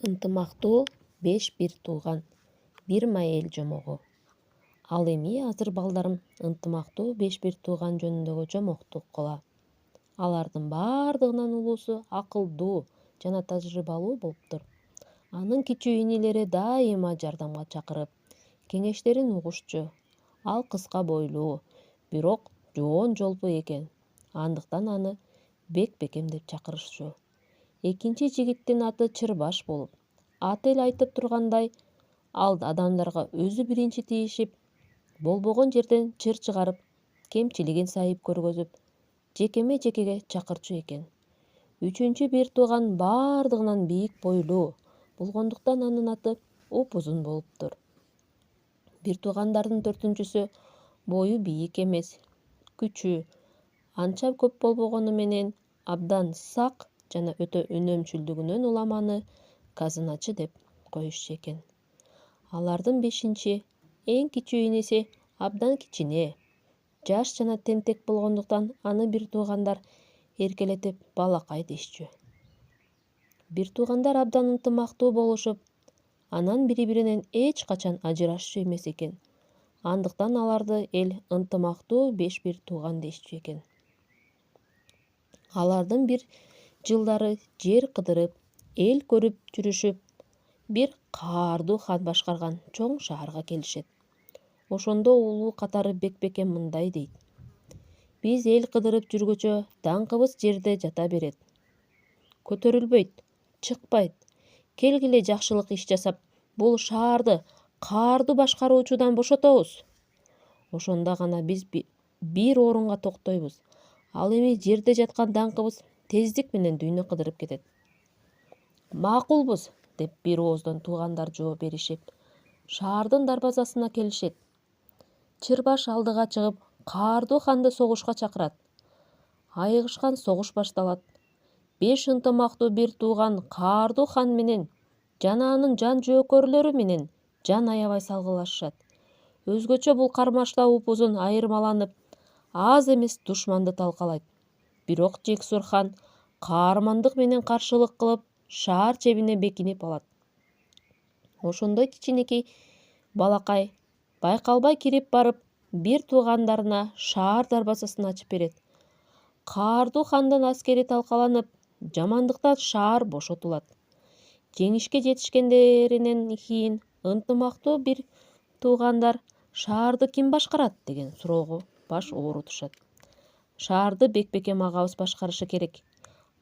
Ынтымактуу 5 бир тууган, бир майыл жомогу. Ал эми азыр балдарым ынтымактуу 5 бир тууган жөнүндөгү жомокту уккула. Алардын бардыгынан улуусу акылдуу жана тажрыйбалуу болуптур. Анын кичүү инилери дайыма жардамга чакырып, кеңештерин угушчу. Ал кыска бойлуу, бирок жоон жолпу экен. Андыктан аны Бекбекем деп чакырышчу. Экинчи жигиттин аты Чырбаш болуп, аты эле айтып тургандай, ал адамдарга өзү биринчи тийишип, болбогон жерден чыр чыгарып, кемчилигин сайып көргөзүп, жекеме-жекеге чакырчу экен. Үчүнчү бир тууган бардыгынан бийик бойлуу болгондуктан анын аты Упузун болуптур. Бир туугандардын төртүнчүсү бою бийик эмес, күчү, анча көп болбогону менен абдан сак жана өтө үнөмчүлдүгүнөн улам аны казыначы деп коюшчу экен. Алардын бешинчи, эң кичүү инеси абдан кичине, жаш жана тентек болгондуктан аны бир туугандар эркелетип балакай дешчү. Бир туугандар абдан ынтымактуу болушуп, анан бири-биринен эч качан ажырашчу эмес экен. Андыктан аларды эл ынтымактуу 5 бир тууган дешчү экен. Алардын бир жылдары жер кыдырып, эл көрүп жүрүшүп, бир каардуу хан башкарган чоң шаарга келишет. Ошондо улуу катары Бекбекем мындай дейт: биз эл кыдырып жүргөчө даңкыбыз жерде жата берет. Көтөрүлбөйт, чыкпайт. Келгиле жакшылык иш жасап, бул шаарды каардуу башкаруучудан бошотобуз. Ошондо гана биз бир орунга токтойбуз. Ал эми жерде жаткан даңкыбыз тездик менен дүйнө кыдырып кетет. Макулбуз, деп бир ооздон туугандар жооп беришип, шаардын дарбазасына келишет. Чырбаш алдыга чыгып, каардуу ханды согушка чакырат. Айыгышкан согуш башталат. 5 ынтымактуу бир тууган каардуу хан менен жана анын жан жөөкөрлөрү менен жан аябай салгылашышат. Өзгөчө бул кармашта Упузун айырмаланып, аз эмес душманды талкалайт. Бирок Жексур хан каармандык менен каршылык кылып, шаар чебине бекинип алат. Ошондо кичинекей балакай байкалбай кирип барып, бир туугандарына шаар дарбазасын ачып берет. Каардуу хандын аскери талкаланып, жамандыктан шаар бошотулат. Жеңишке жетишкендеринен кийин ынтымактуу бир туугандар шаарды ким башкарат деген суроого баш оорутушат. Шаарды Бекбекем агабыз башкарышы керек.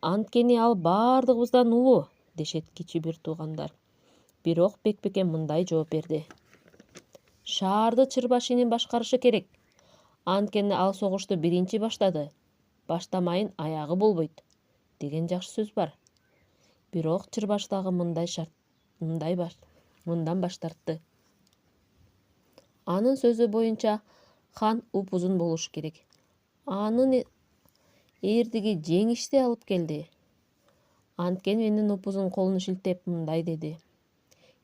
Анткени ал бардыгыбыздан улуу, дешет кичүү бир туугандар. Бирок Бекбекем мындай жооп берди: шаарды Чырбаш иним башкарышы керек. Анткени ал согушту биринчи баштады. Баштамайын аягы болбойт, деген жакшы сөз бар. Бирок Чырбаш дагы мындан баш тартты. Анын сөзү боюнча хан Упузун болушу керек. Анын эрдиги жеңишти алып келди. Анткени менен Упузун колун шилтеп мындай деди: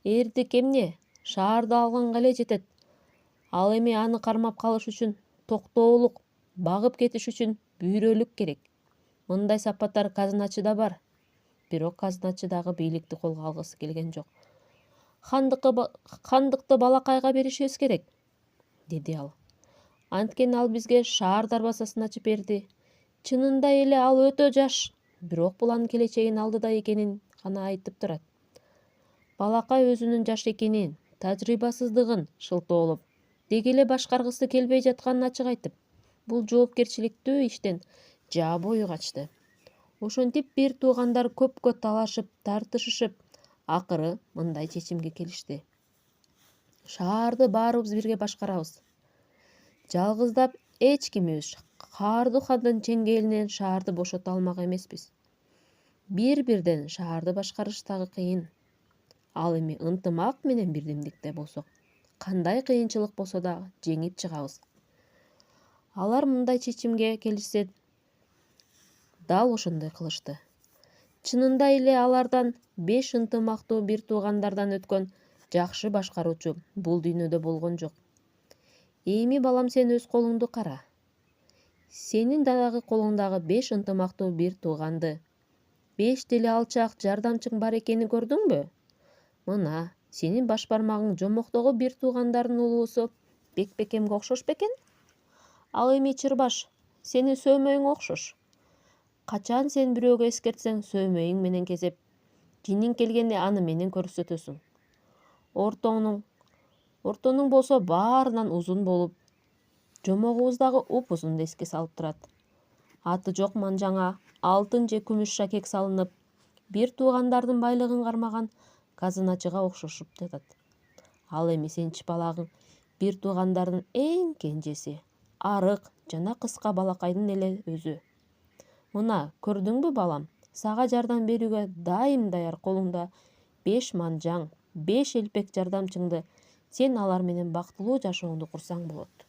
эрдик эмне, шаарды алганга эле жетет. Ал эми аны кармап калыш үчүн токтоолук, багып кетиш үчүн бүйрөлүк керек. Мындай сапаттар казыначыда бар. Бирок казыначы дагы бийликти колго алгысы келген жок. Хандыкты балакайга беришибиз керек, деди ал. Анткени ал бизге шаар дарбазасын ачып берди. Чынында эле ал өтө жаш, бирок бул анын келечегин алдыда экенин гана айтып турат. Балакай өзүнүн жаш экенин, тажрыйбасыздыгын шылтоолоп, деги эле башкаргысы келбей жатканын ачык айтып, бул жоопкерчиликтүү иштен жаа бою качты. Ошентип бир туугандар көпкө талашып, тартышышып, акыры мындай чечимге келишти: шаарды баарыбыз бирге башкарабыз. Жалгыздап эч кимибиз каардуу хандын чеңгелинен шаарды бошото алмак эмеспиз. Бир-бирден шаарды башкарыш дагы кыйын. Ал эми ынтымак менен бирдемдикте болсок, кандай кыйынчылык болсо дагы жеңип чыгабыз. Алар мындай чечимге келишсе, дал ошондой кылышты. Чынында эле алардан 5 ынтымактуу бир туугандардан өткөн жакшы башкаруучу бул дүйнөдө болгон жок. Эми балам, сен өз колуңду кара. Сенин дагы колуңдагы 5 ынтымактуу бир тууганды, 5 деле алчаак жардамчың бар экенин көрдүңбү? Мына, сенин баш бармагың жомоктогу бир туугандардын улуусу Бекбекемге окшош бекен? Ал эми чырбаш, сенин сөөмөйүң окшош. Качан сен бирөөгө эскертсең сөөмөйүң менен кезеп, жиниң келгенде аны менен көрсөтөсүң. Ортонуң болсо баарынан узун болуп, жомогубуз дагы упузун эске салып турат. Аты жок манжаңа алтын же күмүш шакек салынып, бир туугандардын байлыгын кармаган казыначыга окшошуп жатат. Ал эми сен чыпалагың бир туугандардын эң кенжеси, арык жана кыска балакайдын эле өзү. Мына, көрдүңбү балам, сага жардам берүүгө дайым даяр колуңда 5 манжаң, 5 элпек жардамчыңды, сен алар менен бактылуу жашооңду курсаң болот.